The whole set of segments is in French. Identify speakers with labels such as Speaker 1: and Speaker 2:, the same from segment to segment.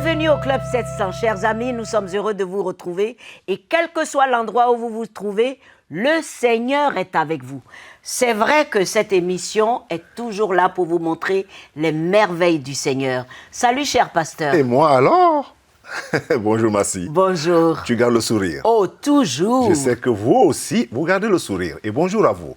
Speaker 1: Bienvenue au Club 700, chers amis, nous sommes heureux de vous retrouver et quel que soit l'endroit où vous vous trouvez, le Seigneur est avec vous. C'est vrai que cette émission est toujours là pour vous montrer les merveilles du Seigneur. Salut, cher pasteur.
Speaker 2: Et moi alors? Bonjour Massi.
Speaker 1: Bonjour.
Speaker 2: Tu gardes le sourire.
Speaker 1: Oh, toujours.
Speaker 2: Je sais que vous aussi, vous gardez le sourire. Et bonjour à vous.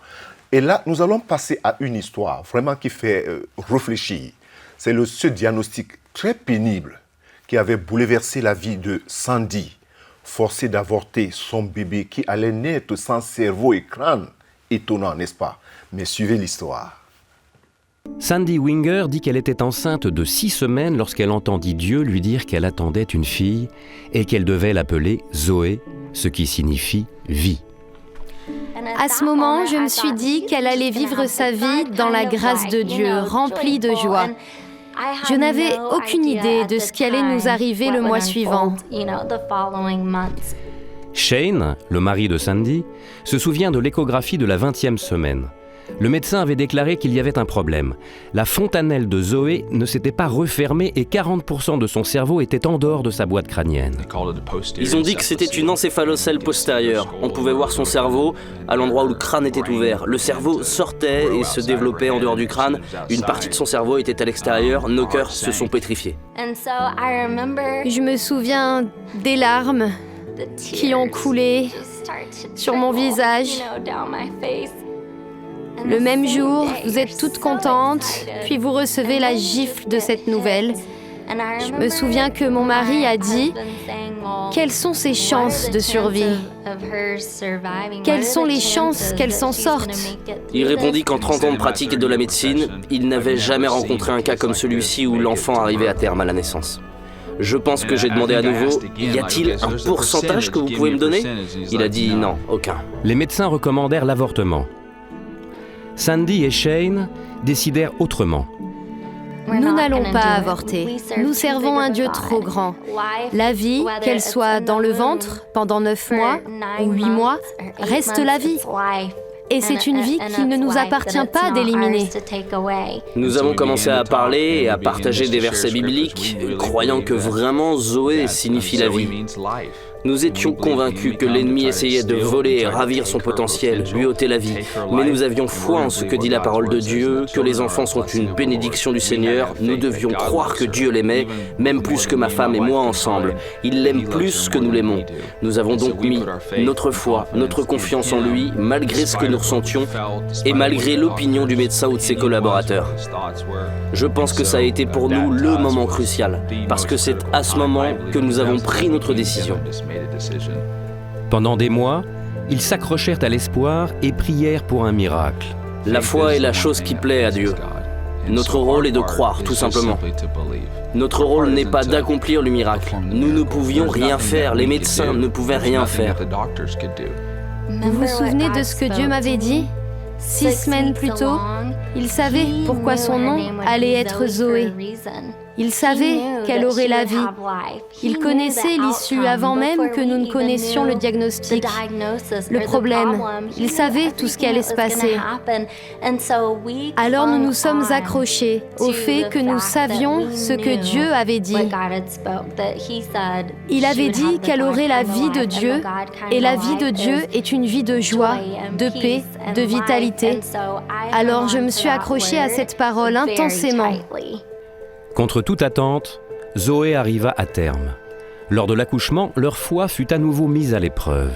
Speaker 2: Et là, nous allons passer à une histoire vraiment qui fait réfléchir. C'est ce diagnostic très pénible qui avait bouleversé la vie de Sandy, forcée d'avorter son bébé qui allait naître sans cerveau et crâne. Étonnant, n'est-ce pas? Mais suivez l'histoire.
Speaker 3: Sandy Winger dit qu'elle était enceinte de 6 semaines lorsqu'elle entendit Dieu lui dire qu'elle attendait une fille et qu'elle devait l'appeler Zoé, ce qui signifie vie.
Speaker 4: À ce moment, je me suis dit qu'elle allait vivre sa vie dans la grâce de Dieu, remplie de joie. Je n'avais aucune idée de ce qui allait nous arriver le mois suivant.
Speaker 3: Shane, le mari de Sandy, se souvient de l'échographie de la 20e semaine. Le médecin avait déclaré qu'il y avait un problème. La fontanelle de Zoé ne s'était pas refermée et 40% de son cerveau était en dehors de sa boîte crânienne.
Speaker 5: Ils ont dit que c'était une encéphalocèle postérieure. On pouvait voir son cerveau à l'endroit où le crâne était ouvert. Le cerveau sortait et se développait en dehors du crâne. Une partie de son cerveau était à l'extérieur. Nos cœurs se sont pétrifiés.
Speaker 4: Je me souviens des larmes qui ont coulé sur mon visage. Le même jour, vous êtes toutes contentes, puis vous recevez la gifle de cette nouvelle. Je me souviens que mon mari a dit « Quelles sont ses chances de survie? Quelles sont les chances qu'elle s'en sorte ?»
Speaker 5: Il répondit qu'en 30 ans de pratique de la médecine, il n'avait jamais rencontré un cas comme celui-ci où l'enfant arrivait à terme à la naissance. Je pense que j'ai demandé à nouveau « Y a-t-il un pourcentage que vous pouvez me donner ?» Il a dit « Non, aucun ».
Speaker 3: Les médecins recommandèrent l'avortement. Sandy et Shane décidèrent autrement.
Speaker 4: Nous n'allons pas avorter. Nous servons un Dieu trop grand. La vie, qu'elle soit dans le ventre pendant 9 mois ou 8 mois, reste la vie. Et c'est une vie qu'il ne nous appartient pas d'éliminer.
Speaker 5: Nous avons commencé à parler et à partager des versets bibliques, croyant que vraiment Zoé signifie la vie. Nous étions convaincus que l'ennemi essayait de voler et ravir son potentiel, lui ôter la vie. Mais nous avions foi en ce que dit la parole de Dieu, que les enfants sont une bénédiction du Seigneur. Nous devions croire que Dieu l'aimait, même plus que ma femme et moi ensemble. Il l'aime plus que nous l'aimons. Nous avons donc mis notre foi, notre confiance en lui, malgré ce que nous ressentions et malgré l'opinion du médecin ou de ses collaborateurs. Je pense que ça a été pour nous le moment crucial, parce que c'est à ce moment que nous avons pris notre décision.
Speaker 3: Pendant des mois, ils s'accrochèrent à l'espoir et prièrent pour un miracle.
Speaker 5: La foi est la chose qui plaît à Dieu. Notre rôle est de croire, tout simplement. Notre rôle n'est pas d'accomplir le miracle. Nous ne pouvions rien faire, les médecins ne pouvaient rien faire.
Speaker 4: Vous vous souvenez de ce que Dieu m'avait dit? 6 semaines plus tôt, il savait pourquoi son nom allait être Zoé. Il savait qu'elle aurait la vie. Il connaissait l'issue avant même que nous ne connaissions le diagnostic, le problème. Il savait tout ce qui allait se passer. Alors nous nous sommes accrochés au fait que nous savions ce que Dieu avait dit. Il avait dit qu'elle aurait la vie de Dieu, et la vie de Dieu est une vie de joie, de paix, de vitalité. Alors je me suis accrochée à cette parole intensément.
Speaker 3: Contre toute attente, Zoé arriva à terme. Lors de l'accouchement, leur foi fut à nouveau mise à l'épreuve.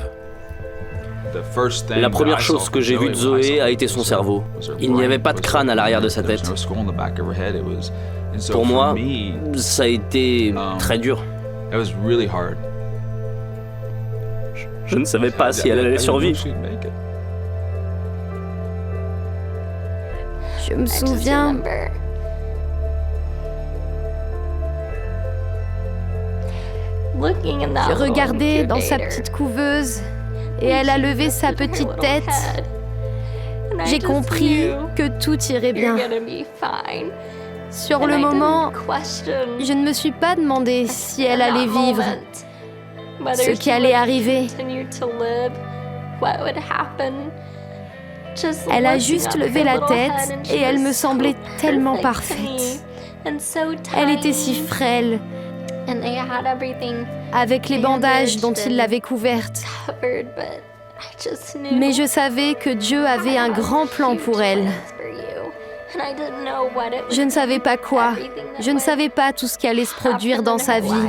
Speaker 5: La première chose que j'ai vue de Zoé a été son cerveau. Il n'y avait pas de crâne à l'arrière de sa tête. Pour moi, ça a été très dur. Je ne savais pas si elle allait survivre.
Speaker 4: Je me souviens... Je regardais dans sa petite couveuse et elle a levé sa petite tête. J'ai compris que tout irait bien. Sur le moment, je ne me suis pas demandé si elle allait vivre, ce qui allait arriver. Elle a juste levé la tête et elle me semblait tellement parfaite. Elle était si frêle. avec les bandages dont ils l'avaient couverte. Mais je savais que Dieu avait un grand plan pour elle. Je ne savais pas quoi. Je ne savais pas tout ce qui allait se produire dans sa vie.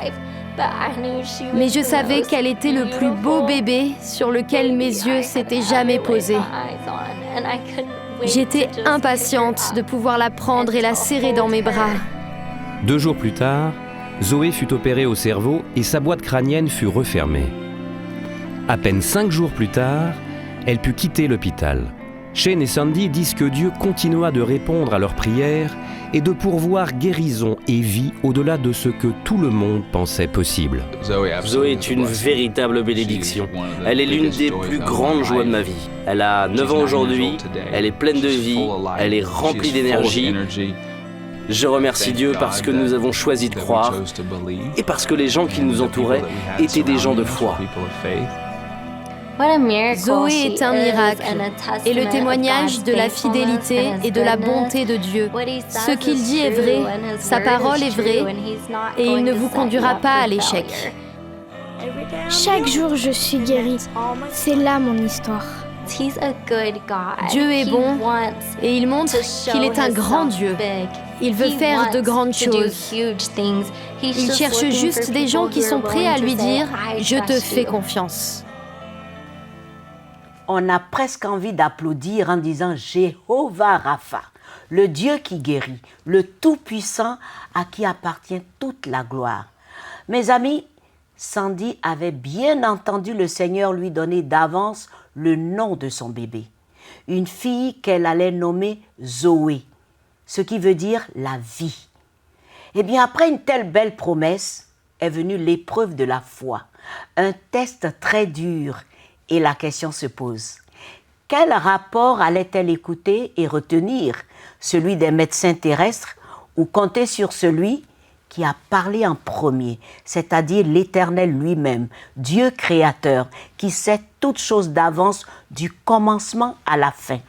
Speaker 4: Mais je savais qu'elle était le plus beau bébé sur lequel mes yeux s'étaient jamais posés. J'étais impatiente de pouvoir la prendre et la serrer dans mes bras.
Speaker 3: 2 jours plus tard, Zoé fut opérée au cerveau et sa boîte crânienne fut refermée. À peine 5 jours plus tard, elle put quitter l'hôpital. Shane et Sandy disent que Dieu continua de répondre à leurs prières et de pourvoir guérison et vie au-delà de ce que tout le monde pensait possible.
Speaker 5: Zoé est une véritable bénédiction. Elle est l'une des plus grandes joies de ma vie. Elle a 9 ans aujourd'hui, elle est pleine de vie, elle est remplie d'énergie. Je remercie Dieu parce que nous avons choisi de croire et parce que les gens qui nous entouraient étaient des gens de foi.
Speaker 4: Zoé est un miracle et le témoignage de la fidélité et de la bonté de Dieu. Ce qu'il dit est vrai, sa parole est vraie et il ne vous conduira pas à l'échec.
Speaker 6: Chaque jour, je suis guérie. C'est là mon histoire.
Speaker 4: Dieu est bon et il montre qu'il est un grand Dieu. Il veut faire de grandes choses. Il cherche juste des gens qui sont prêts à lui dire « Je te fais confiance ».
Speaker 1: On a presque envie d'applaudir en disant Jéhovah Rapha, le Dieu qui guérit, le Tout-Puissant à qui appartient toute la gloire. Mes amis, Sandy avait bien entendu le Seigneur lui donner d'avance le nom de son bébé, une fille qu'elle allait nommer Zoé, ce qui veut dire la vie. Eh bien, après une telle belle promesse, est venue l'épreuve de la foi, un test très dur. Et la question se pose, quel rapport allait-elle écouter et retenir, celui des médecins terrestres ou compter sur celui qui a parlé en premier, c'est-à-dire l'Éternel lui-même, Dieu créateur, qui sait toutes choses d'avance du commencement à la fin?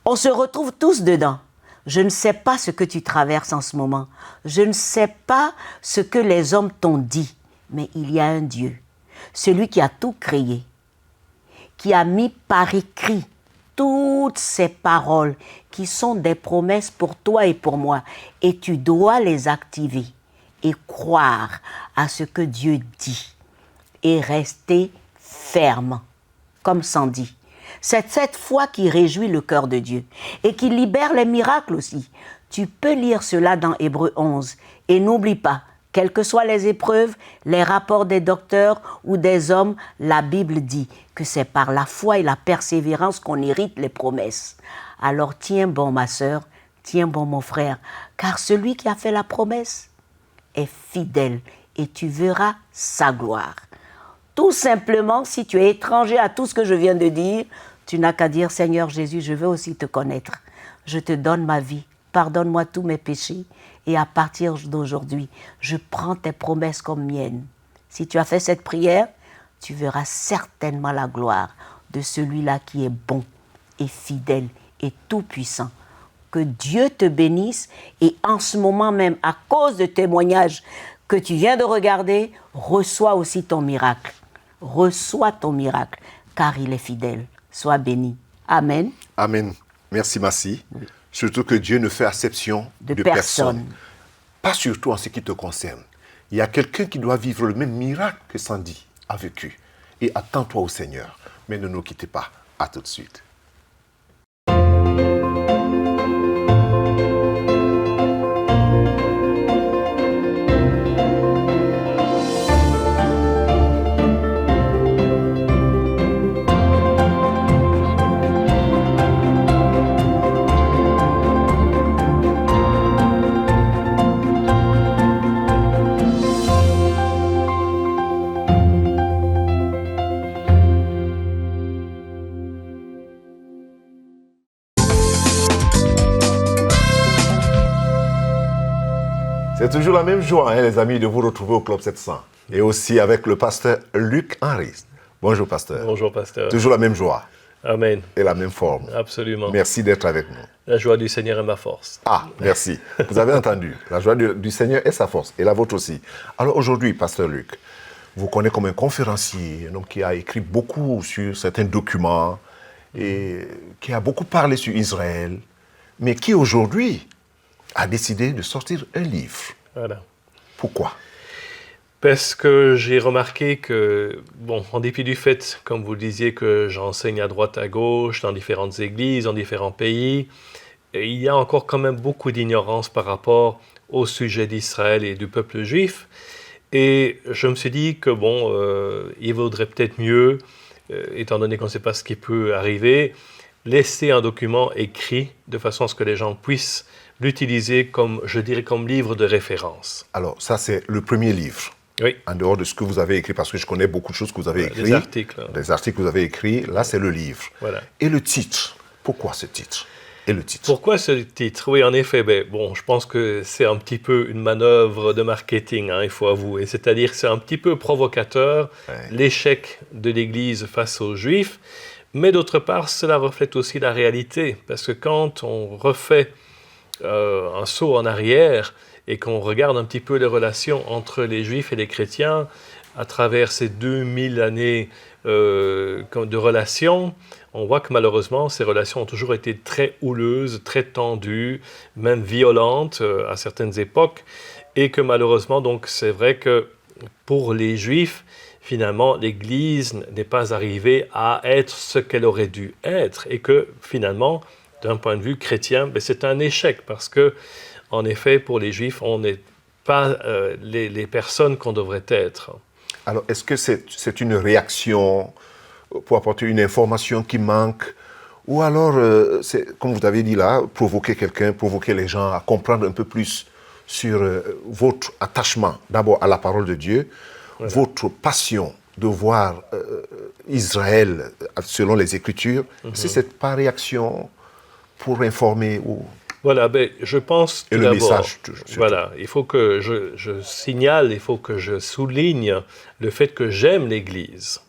Speaker 1: On se retrouve tous dedans. Je ne sais pas ce que tu traverses en ce moment. Je ne sais pas ce que les hommes t'ont dit, mais il y a un Dieu. Celui qui a tout créé, qui a mis par écrit toutes ces paroles qui sont des promesses pour toi et pour moi. Et tu dois les activer et croire à ce que Dieu dit et rester ferme, comme Sandy. C'est cette foi qui réjouit le cœur de Dieu et qui libère les miracles aussi. Tu peux lire cela dans Hébreux 11 et n'oublie pas, quelles que soient les épreuves, les rapports des docteurs ou des hommes, la Bible dit que c'est par la foi et la persévérance qu'on hérite les promesses. Alors tiens bon ma sœur, tiens bon mon frère, car celui qui a fait la promesse est fidèle et tu verras sa gloire. Tout simplement, si tu es étranger à tout ce que je viens de dire, tu n'as qu'à dire, Seigneur Jésus, je veux aussi te connaître. Je te donne ma vie, pardonne-moi tous mes péchés. Et à partir d'aujourd'hui, je prends tes promesses comme miennes. Si tu as fait cette prière, tu verras certainement la gloire de celui-là qui est bon et fidèle et tout-puissant. Que Dieu te bénisse et en ce moment même, à cause de témoignages que tu viens de regarder, reçois aussi ton miracle. Reçois ton miracle, car il est fidèle. Sois béni. Amen.
Speaker 2: Amen. Merci, Massi. Oui. Surtout que Dieu ne fait acception de personne. Pas surtout en ce qui te concerne. Il y a quelqu'un qui doit vivre le même miracle que Sandy a vécu. Et attends-toi au Seigneur. Mais ne nous quittez pas. À tout de suite. C'est toujours la même joie, les amis, de vous retrouver au Club 700. Et aussi avec le pasteur Luc Henry. Bonjour, pasteur.
Speaker 7: Bonjour, pasteur.
Speaker 2: Toujours la même joie.
Speaker 7: Amen.
Speaker 2: et la même forme.
Speaker 7: Absolument.
Speaker 2: Merci d'être avec nous.
Speaker 7: La joie du Seigneur est ma force.
Speaker 2: Ah, merci. Vous avez entendu. La joie du Seigneur est sa force, et la vôtre aussi. Alors aujourd'hui, Pasteur Luc, vous connaissez comme un conférencier, un homme qui a écrit beaucoup sur certains documents, et qui a beaucoup parlé sur Israël, mais qui aujourd'hui a décidé de sortir un livre.
Speaker 7: Voilà.
Speaker 2: Pourquoi?
Speaker 7: Parce que j'ai remarqué que, bon, en dépit du fait, comme vous le disiez, que j'enseigne à droite, à gauche, dans différentes églises, dans différents pays, il y a encore quand même beaucoup d'ignorance par rapport au sujet d'Israël et du peuple juif. Et je me suis dit que, bon, il vaudrait peut-être mieux, étant donné qu'on ne sait pas ce qui peut arriver, laisser un document écrit de façon à ce que les gens puissent l'utiliser comme, je dirais, comme livre de référence.
Speaker 2: Alors, ça, c'est le premier livre.
Speaker 7: Oui.
Speaker 2: En dehors de ce que vous avez écrit, parce que je connais beaucoup de choses que vous avez écrites.
Speaker 7: Des articles.
Speaker 2: Des articles que vous avez écrits. Là, c'est le livre.
Speaker 7: Voilà.
Speaker 2: Et le titre? Pourquoi ce titre? Et le titre?
Speaker 7: Pourquoi ce titre? Oui, en effet, bon, je pense que c'est un petit peu une manœuvre de marketing, il faut avouer. C'est-à-dire que c'est un petit peu provocateur, l'échec de l'Église face aux Juifs. Mais d'autre part, cela reflète aussi la réalité. Parce que quand on refait un saut en arrière et qu'on regarde un petit peu les relations entre les Juifs et les chrétiens à travers ces 2000 années de relations, on voit que malheureusement, ces relations ont toujours été très houleuses, très tendues, même violentes à certaines époques, et que malheureusement, donc, c'est vrai que pour les Juifs, finalement, l'Église n'est pas arrivée à être ce qu'elle aurait dû être, et que finalement, d'un point de vue chrétien, c'est un échec, parce que, en effet, pour les Juifs, on n'est pas les personnes qu'on devrait être.
Speaker 2: Alors, est-ce que c'est une réaction pour apporter une information qui manque? Ou alors, c'est, comme vous avez dit là, provoquer quelqu'un, provoquer les gens à comprendre un peu plus sur votre attachement, d'abord à la parole de Dieu, voilà, votre passion de voir Israël selon les Écritures. Si c'est pas réaction pour informer ou...
Speaker 7: Voilà, je pense
Speaker 2: et
Speaker 7: tout
Speaker 2: le
Speaker 7: d'abord,
Speaker 2: message.
Speaker 7: voilà, il faut que je signale, il faut que je souligne le fait que j'aime l'Église.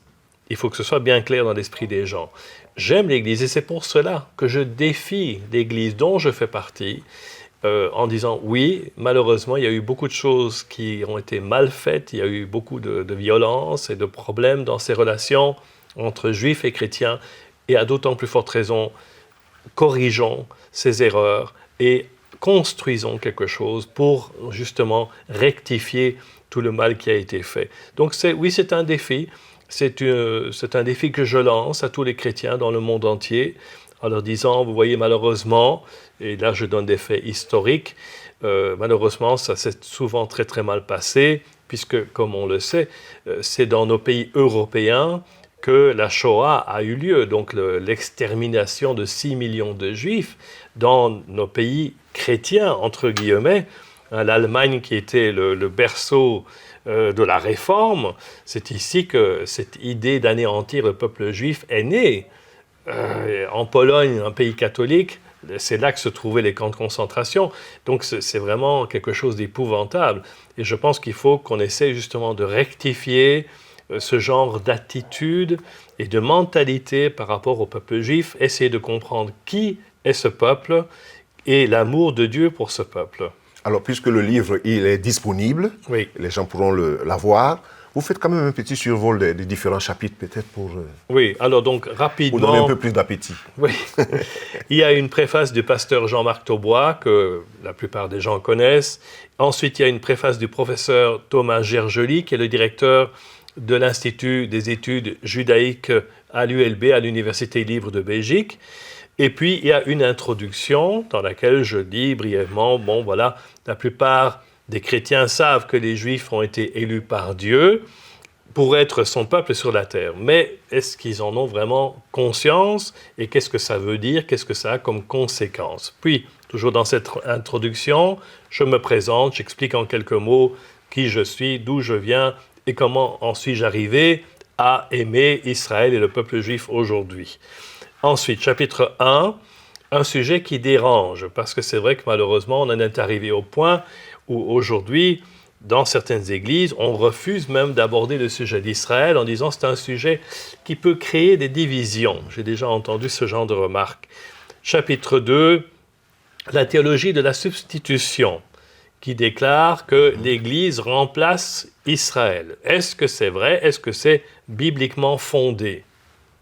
Speaker 7: Il faut que ce soit bien clair dans l'esprit des gens. J'aime l'Église et c'est pour cela que je défie l'Église dont je fais partie en disant oui, malheureusement, il y a eu beaucoup de choses qui ont été mal faites, il y a eu beaucoup de violence et de problèmes dans ces relations entre juifs et chrétiens et à d'autant plus forte raison, corrigeons ces erreurs et construisons quelque chose pour justement rectifier tout le mal qui a été fait. Donc c'est un défi, c'est un défi que je lance à tous les chrétiens dans le monde entier en leur disant, vous voyez malheureusement, et là je donne des faits historiques, malheureusement ça s'est souvent très très mal passé, puisque comme on le sait, c'est dans nos pays européens que la Shoah a eu lieu, donc l'extermination de 6 millions de Juifs dans nos pays chrétiens, entre guillemets. L'Allemagne qui était le berceau de la Réforme, c'est ici que cette idée d'anéantir le peuple juif est née. En Pologne, un pays catholique, c'est là que se trouvaient les camps de concentration. Donc c'est vraiment quelque chose d'épouvantable. Et je pense qu'il faut qu'on essaie justement de rectifier ce genre d'attitude et de mentalité par rapport au peuple juif, essayer de comprendre qui est ce peuple et l'amour de Dieu pour ce peuple.
Speaker 2: Alors, puisque le livre il est disponible, oui, les gens pourront l'avoir, vous faites quand même un petit survol des différents chapitres, peut-être pour...
Speaker 7: Oui, alors donc rapidement...
Speaker 2: Pour donner un peu plus d'appétit.
Speaker 7: Oui. Il y a une préface du pasteur Jean-Marc Taubois, que la plupart des gens connaissent. Ensuite, il y a une préface du professeur Thomas Gergely, qui est le directeur de l'Institut des études judaïques à l'ULB, à l'Université libre de Belgique. Et puis, il y a une introduction dans laquelle je dis brièvement, bon voilà, la plupart des chrétiens savent que les Juifs ont été élus par Dieu pour être son peuple sur la terre. Mais est-ce qu'ils en ont vraiment conscience? Et qu'est-ce que ça veut dire? Qu'est-ce que ça a comme conséquence? Puis, toujours dans cette introduction, je me présente, j'explique en quelques mots qui je suis, d'où je viens, et comment en suis-je arrivé à aimer Israël et le peuple juif aujourd'hui. Ensuite, chapitre 1, un sujet qui dérange, parce que c'est vrai que malheureusement, on en est arrivé au point où aujourd'hui, dans certaines églises, on refuse même d'aborder le sujet d'Israël en disant que c'est un sujet qui peut créer des divisions. J'ai déjà entendu ce genre de remarques. Chapitre 2, la théologie de la substitution, qui déclare que l'Église remplace Israël. Est-ce que c'est vrai? Est-ce que c'est bibliquement fondé?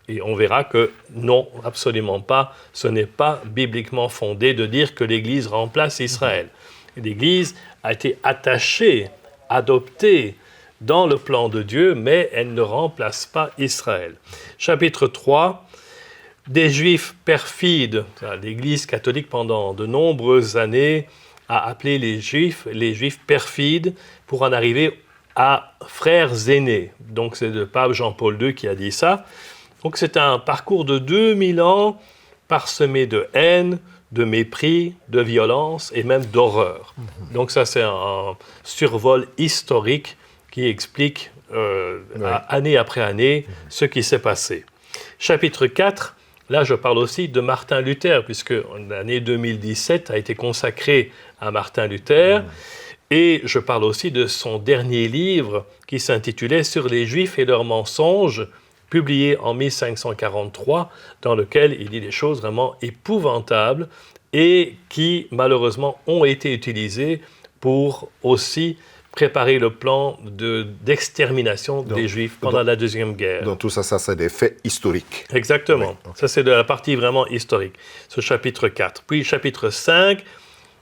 Speaker 7: Et on verra que non, absolument pas. Ce n'est pas bibliquement fondé de dire que l'Église remplace Israël. L'Église a été attachée, adoptée dans le plan de Dieu, mais elle ne remplace pas Israël. Chapitre 3, des Juifs perfides. L'Église catholique, pendant de nombreuses années, a appelé les Juifs perfides pour en arriver à frères aînés. Donc c'est le pape Jean-Paul II qui a dit ça. Donc c'est un parcours de 2000 ans parsemé de haine, de mépris, de violence et même d'horreur. Donc ça, c'est un survol historique qui explique année après année ce qui s'est passé. Chapitre 4, là je parle aussi de Martin Luther, puisque l'année 2017 a été consacrée à Martin Luther, et je parle aussi de son dernier livre qui s'intitulait « Sur les Juifs et leurs mensonges », publié en 1543, dans lequel il dit des choses vraiment épouvantables et qui, malheureusement, ont été utilisées pour aussi préparer le plan d'extermination des Juifs pendant la Deuxième Guerre.
Speaker 2: Donc tout ça, c'est des faits historiques.
Speaker 7: Exactement.
Speaker 2: Oui, okay.
Speaker 7: Ça, c'est de la partie vraiment historique, ce chapitre 4. Puis, chapitre 5,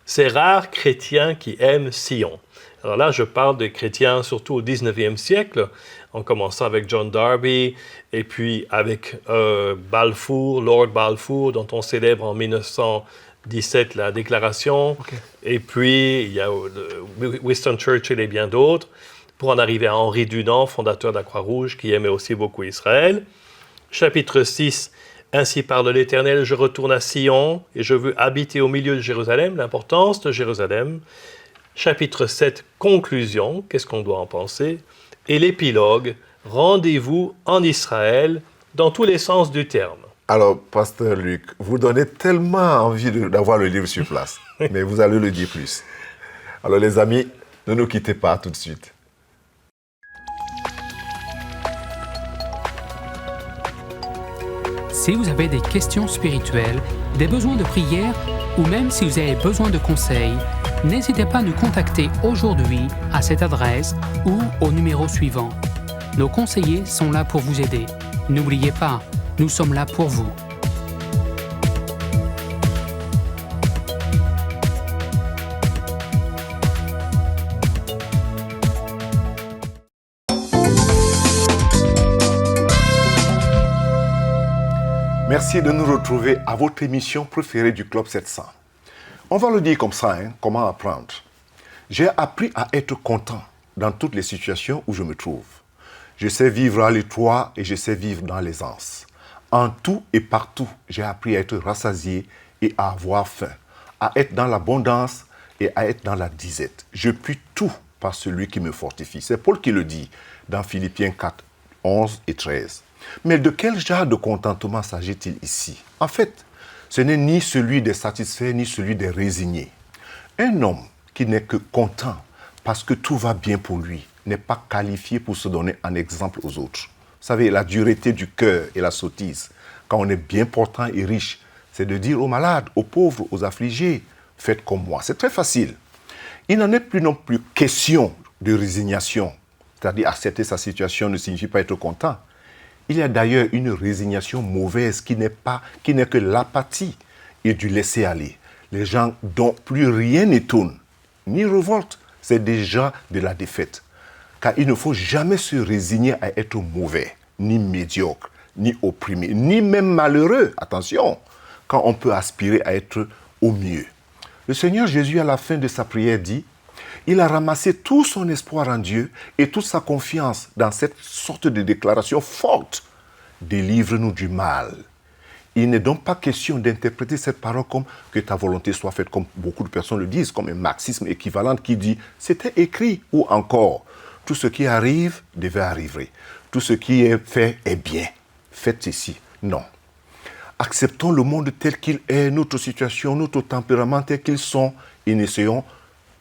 Speaker 7: ces rares chrétiens qui aiment Sion. Alors là, je parle des chrétiens surtout au 19e siècle, en commençant avec John Darby, et puis avec Balfour, Lord Balfour, dont on célèbre en 1917 la déclaration, et puis il y a Winston Churchill et bien d'autres, pour en arriver à Henri Dunant, fondateur de la Croix-Rouge, qui aimait aussi beaucoup Israël. Chapitre 6, ainsi parle l'Éternel, je retourne à Sion, et je veux habiter au milieu de Jérusalem, l'importance de Jérusalem. Chapitre 7, conclusion, qu'est-ce qu'on doit en penser? Et l'épilogue, rendez-vous en Israël, dans tous les sens du terme.
Speaker 2: Alors, Pasteur Luc, vous donnez tellement envie d'avoir le livre sur place, mais vous allez le dire plus. Alors les amis, ne nous quittez pas tout de suite.
Speaker 8: Si vous avez des questions spirituelles, des besoins de prière ou même si vous avez besoin de conseils, n'hésitez pas à nous contacter aujourd'hui à cette adresse ou au numéro suivant. Nos conseillers sont là pour vous aider. N'oubliez pas, nous sommes là pour vous.
Speaker 2: Merci de nous retrouver à votre émission préférée du Club 700. On va le dire comme ça, comment apprendre. J'ai appris à être content dans toutes les situations où je me trouve. Je sais vivre à l'étroit et je sais vivre dans l'aisance. En tout et partout, j'ai appris à être rassasié et à avoir faim, à être dans l'abondance et à être dans la disette. Je puis tout par celui qui me fortifie. C'est Paul qui le dit dans Philippiens 4, 11 et 13. Mais de quel genre de contentement s'agit-il ici? En fait, ce n'est ni celui des satisfaits ni celui des résignés. Un homme qui n'est que content parce que tout va bien pour lui n'est pas qualifié pour se donner un exemple aux autres. Vous savez, la dureté du cœur et la sottise, quand on est bien portant et riche, c'est de dire aux malades, aux pauvres, aux affligés, faites comme moi. C'est très facile. Il n'en est plus non plus question de résignation, c'est-à-dire accepter sa situation ne signifie pas être content. Il y a d'ailleurs une résignation mauvaise qui n'est que l'apathie et du laisser-aller. Les gens dont plus rien n'étonne, ni révolte, c'est déjà de la défaite. Car il ne faut jamais se résigner à être mauvais, ni médiocre, ni opprimé, ni même malheureux. Attention, quand on peut aspirer à être au mieux. Le Seigneur Jésus, à la fin de sa prière, dit il a ramassé tout son espoir en Dieu et toute sa confiance dans cette sorte de déclaration forte. Délivre-nous du mal. Il n'est donc pas question d'interpréter cette parole comme que ta volonté soit faite, comme beaucoup de personnes le disent, comme un marxisme équivalent qui dit c'était écrit ou encore tout ce qui arrive devait arriver. Tout ce qui est fait est bien. Faites ceci. Non. Acceptons le monde tel qu'il est, notre situation, notre tempérament tel qu'ils sont et n'essayons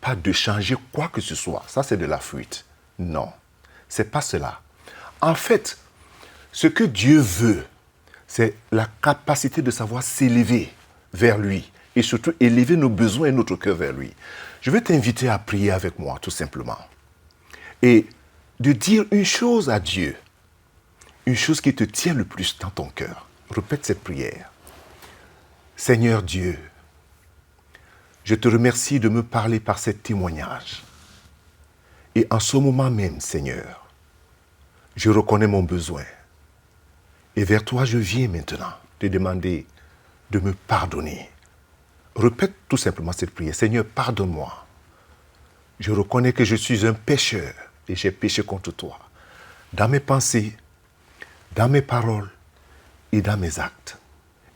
Speaker 2: capable de changer quoi que ce soit. Ça, c'est de la fuite. Non, c'est pas cela. En fait, ce que Dieu veut, c'est la capacité de savoir s'élever vers lui et surtout élever nos besoins et notre cœur vers lui. Je vais t'inviter à prier avec moi, tout simplement. Et de dire une chose à Dieu, une chose qui te tient le plus dans ton cœur. Répète cette prière. Seigneur Dieu, je te remercie de me parler par ce témoignage. Et en ce moment même, Seigneur, je reconnais mon besoin. Et vers toi, je viens maintenant te demander de me pardonner. Répète tout simplement cette prière. Seigneur, pardonne-moi. Je reconnais que je suis un pécheur et j'ai péché contre toi. Dans mes pensées, dans mes paroles et dans mes actes.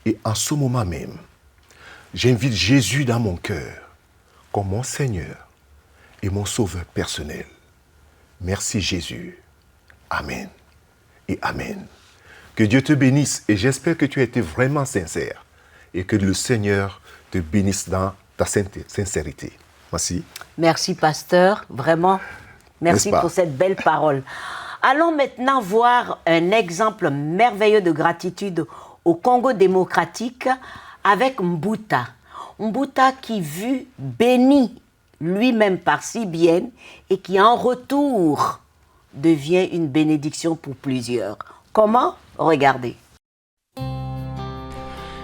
Speaker 2: Et en ce moment même, j'invite Jésus dans mon cœur comme mon Seigneur et mon Sauveur personnel. Merci Jésus. Amen et Amen. Que Dieu te bénisse et j'espère que tu as été vraiment sincère et que le Seigneur te bénisse dans ta sincérité. Merci.
Speaker 1: Merci, pasteur. Vraiment, merci pour cette belle parole. Allons maintenant voir un exemple merveilleux de gratitude au Congo démocratique avec Mbuta. Mbuta qui fut béni lui-même par CBN et qui en retour devient une bénédiction pour plusieurs. Comment? Regardez.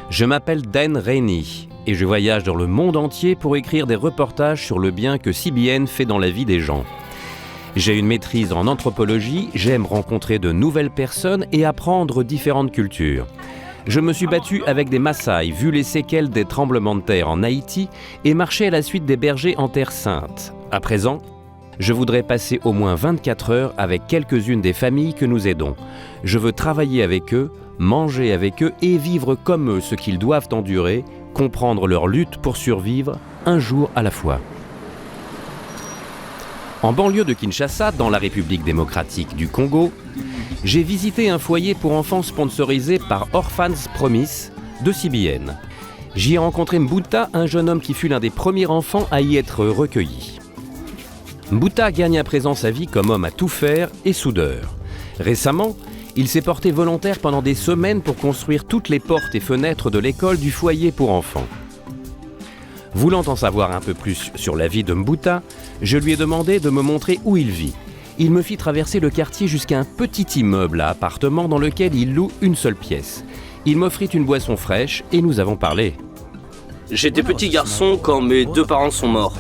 Speaker 3: Je m'appelle Dan Rainey et je voyage dans le monde entier pour écrire des reportages sur le bien que CBN fait dans la vie des gens. J'ai une maîtrise en anthropologie, j'aime rencontrer de nouvelles personnes et apprendre différentes cultures. Je me suis battu avec des Maasai, vu les séquelles des tremblements de terre en Haïti et marché à la suite des bergers en Terre Sainte. À présent, je voudrais passer au moins 24 heures avec quelques-unes des familles que nous aidons. Je veux travailler avec eux, manger avec eux et vivre comme eux ce qu'ils doivent endurer, comprendre leur lutte pour survivre, un jour à la fois. En banlieue de Kinshasa, dans la République démocratique du Congo, j'ai visité un foyer pour enfants sponsorisé par Orphans Promise de CBN. J'y ai rencontré Mbuta, un jeune homme qui fut l'un des premiers enfants à y être recueilli. Mbuta gagne à présent sa vie comme homme à tout faire et soudeur. Récemment, il s'est porté volontaire pendant des semaines pour construire toutes les portes et fenêtres de l'école du foyer pour enfants. Voulant en savoir un peu plus sur la vie de Mbuta, je lui ai demandé de me montrer où il vit. Il me fit traverser le quartier jusqu'à un petit immeuble à appartements dans lequel il loue une seule pièce. Il m'offrit une boisson fraîche et nous avons parlé.
Speaker 5: J'étais petit garçon quand mes deux parents sont morts.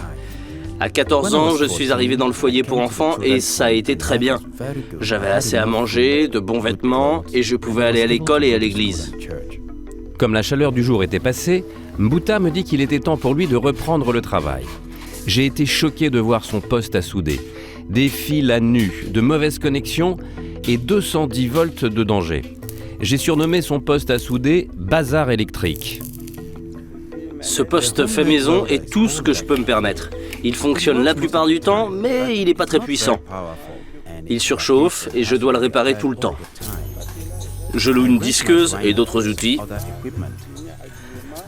Speaker 5: À 14 ans, je suis arrivé dans le foyer pour enfants et ça a été très bien. J'avais assez à manger, de bons vêtements et je pouvais aller à l'école et à l'église.
Speaker 3: Comme la chaleur du jour était passée, Mbuta me dit qu'il était temps pour lui de reprendre le travail. J'ai été choqué de voir son poste à souder. Des fils à nu, de mauvaises connexions et 210 volts de danger. J'ai surnommé son poste à souder « bazar électrique ».
Speaker 5: Ce poste fait maison est tout ce que je peux me permettre. Il fonctionne la plupart du temps, mais il n'est pas très puissant. Il surchauffe et je dois le réparer tout le temps. Je loue une disqueuse et d'autres outils.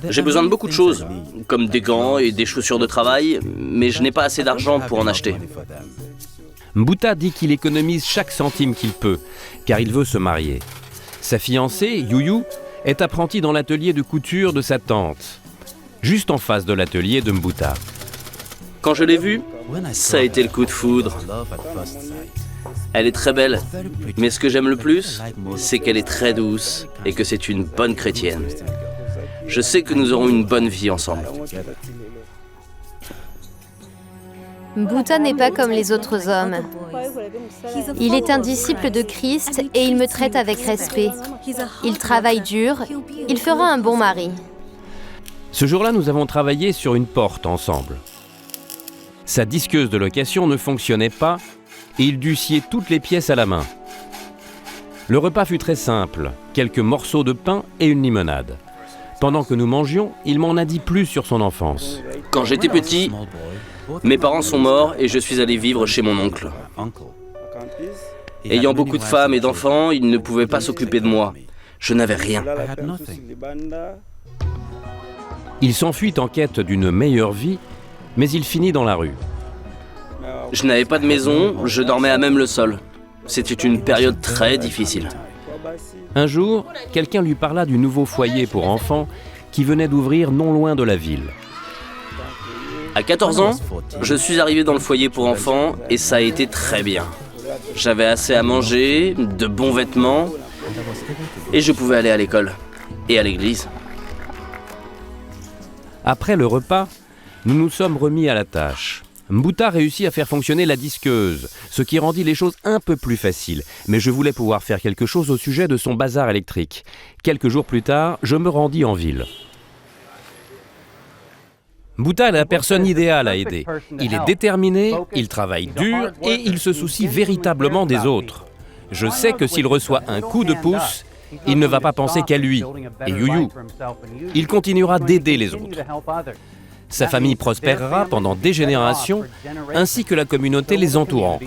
Speaker 5: J'ai besoin de beaucoup de choses, comme des gants et des chaussures de travail, mais je n'ai pas assez d'argent pour en acheter.
Speaker 3: Mbuta dit qu'il économise chaque centime qu'il peut, car il veut se marier. Sa fiancée, Youyou, est apprentie dans l'atelier de couture de sa tante, juste en face de l'atelier de Mbuta.
Speaker 5: Quand je l'ai vue, ça a été le coup de foudre. Elle est très belle, mais ce que j'aime le plus, c'est qu'elle est très douce et que c'est une bonne chrétienne. Je sais que nous aurons une bonne vie ensemble.
Speaker 4: Mbuta n'est pas comme les autres hommes. Il est un disciple de Christ et il me traite avec respect. Il travaille dur, il fera un bon mari.
Speaker 3: Ce jour-là, nous avons travaillé sur une porte ensemble. Sa disqueuse de location ne fonctionnait pas et il dut scier toutes les pièces à la main. Le repas fut très simple, quelques morceaux de pain et une limonade. Pendant que nous mangions, il m'en a dit plus sur son enfance.
Speaker 5: Quand j'étais petit, mes parents sont morts et je suis allé vivre chez mon oncle. Ayant beaucoup de femmes et d'enfants, il ne pouvait pas s'occuper de moi. Je n'avais rien.
Speaker 3: Il s'enfuit en quête d'une meilleure vie, mais il finit dans la rue.
Speaker 5: Je n'avais pas de maison, je dormais à même le sol. C'était une période très difficile.
Speaker 3: Un jour, quelqu'un lui parla du nouveau foyer pour enfants qui venait d'ouvrir non loin de la ville.
Speaker 5: À 14 ans, je suis arrivé dans le foyer pour enfants et ça a été très bien. J'avais assez à manger, de bons vêtements et je pouvais aller à l'école et à l'église.
Speaker 3: Après le repas, nous nous sommes remis à la tâche. Mbouta réussit à faire fonctionner la disqueuse, ce qui rendit les choses un peu plus faciles. Mais je voulais pouvoir faire quelque chose au sujet de son bazar électrique. Quelques jours plus tard, je me rendis en ville. Mbouta est la personne idéale à aider. Il est déterminé, il travaille dur et il se soucie véritablement des autres. Je sais que s'il reçoit un coup de pouce, il ne va pas penser qu'à lui et Youyou. Il continuera d'aider les autres. Sa famille prospérera pendant des générations, ainsi que la communauté les entourant.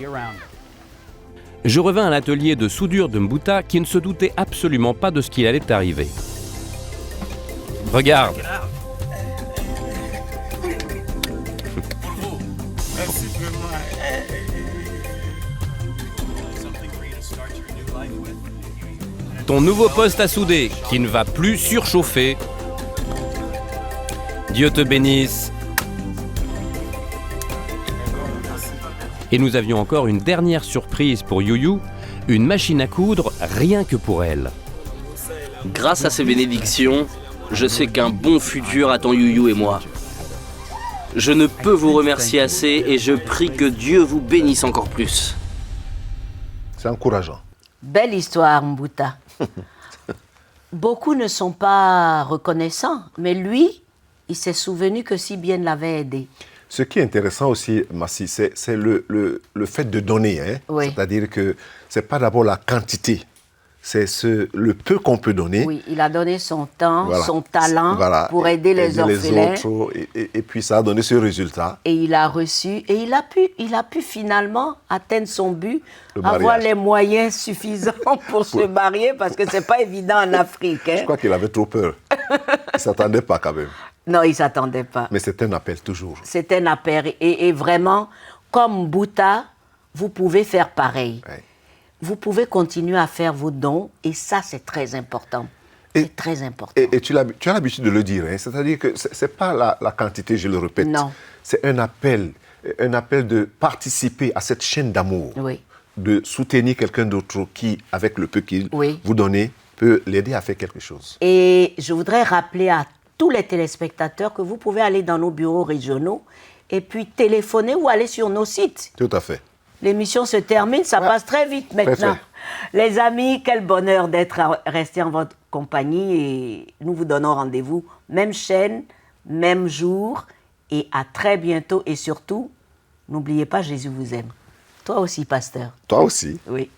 Speaker 3: Je revins à l'atelier de soudure de Mbouta qui ne se doutait absolument pas de ce qui allait arriver. Regarde. Ton nouveau poste à souder, qui ne va plus surchauffer. Dieu te bénisse. Et nous avions encore une dernière surprise pour Youyou, une machine à coudre rien que pour elle.
Speaker 5: Grâce à ces bénédictions, je sais qu'un bon futur attend Youyou et moi. Je ne peux vous remercier assez et je prie que Dieu vous bénisse encore plus.
Speaker 2: C'est encourageant.
Speaker 1: Belle histoire, Mbouta. Beaucoup ne sont pas reconnaissants, mais lui, il s'est souvenu que si bien l'avait aidé.
Speaker 2: Ce qui est intéressant aussi, Massi, c'est le fait de donner. Hein?
Speaker 1: Oui.
Speaker 2: C'est-à-dire que ce n'est pas d'abord la quantité, c'est le peu qu'on peut donner.
Speaker 1: Oui, il a donné son temps,
Speaker 2: Voilà.
Speaker 1: son talent pour aider les orphelins.
Speaker 2: Autres, et puis ça a donné ce résultat.
Speaker 1: Et il a reçu, et il a pu finalement atteindre son but,
Speaker 2: Le
Speaker 1: avoir
Speaker 2: mariage.
Speaker 1: les moyens suffisants pour se marier, parce que ce n'est pas évident en Afrique. Hein?
Speaker 2: Je crois qu'il avait trop peur. Il ne s'attendait pas quand même.
Speaker 1: Non, il ne s'attendait pas.
Speaker 2: Mais c'est un appel toujours.
Speaker 1: C'est un appel. Et vraiment, comme Mbouta, vous pouvez faire pareil.
Speaker 2: Ouais.
Speaker 1: Vous pouvez continuer à faire vos dons, et ça, c'est très important. C'est très important.
Speaker 2: Et tu as l'habitude de le dire, hein? C'est-à-dire que ce n'est pas la quantité, je le répète.
Speaker 1: Non.
Speaker 2: C'est un appel de participer à cette chaîne d'amour,
Speaker 1: Oui.
Speaker 2: de soutenir quelqu'un d'autre qui, avec le peu qu'il
Speaker 1: Oui.
Speaker 2: vous donnez, peut l'aider à faire quelque chose.
Speaker 1: Et je voudrais rappeler à tous les téléspectateurs que vous pouvez aller dans nos bureaux régionaux et puis téléphoner ou aller sur nos sites.
Speaker 2: Tout à fait.
Speaker 1: L'émission se termine, ça passe très vite maintenant.
Speaker 2: Très.
Speaker 1: Les amis, quel bonheur d'être restés en votre compagnie et nous vous donnons rendez-vous, même chaîne, même jour et à très bientôt et surtout, n'oubliez pas, Jésus vous aime. Toi aussi, pasteur.
Speaker 2: Toi aussi.
Speaker 1: Oui.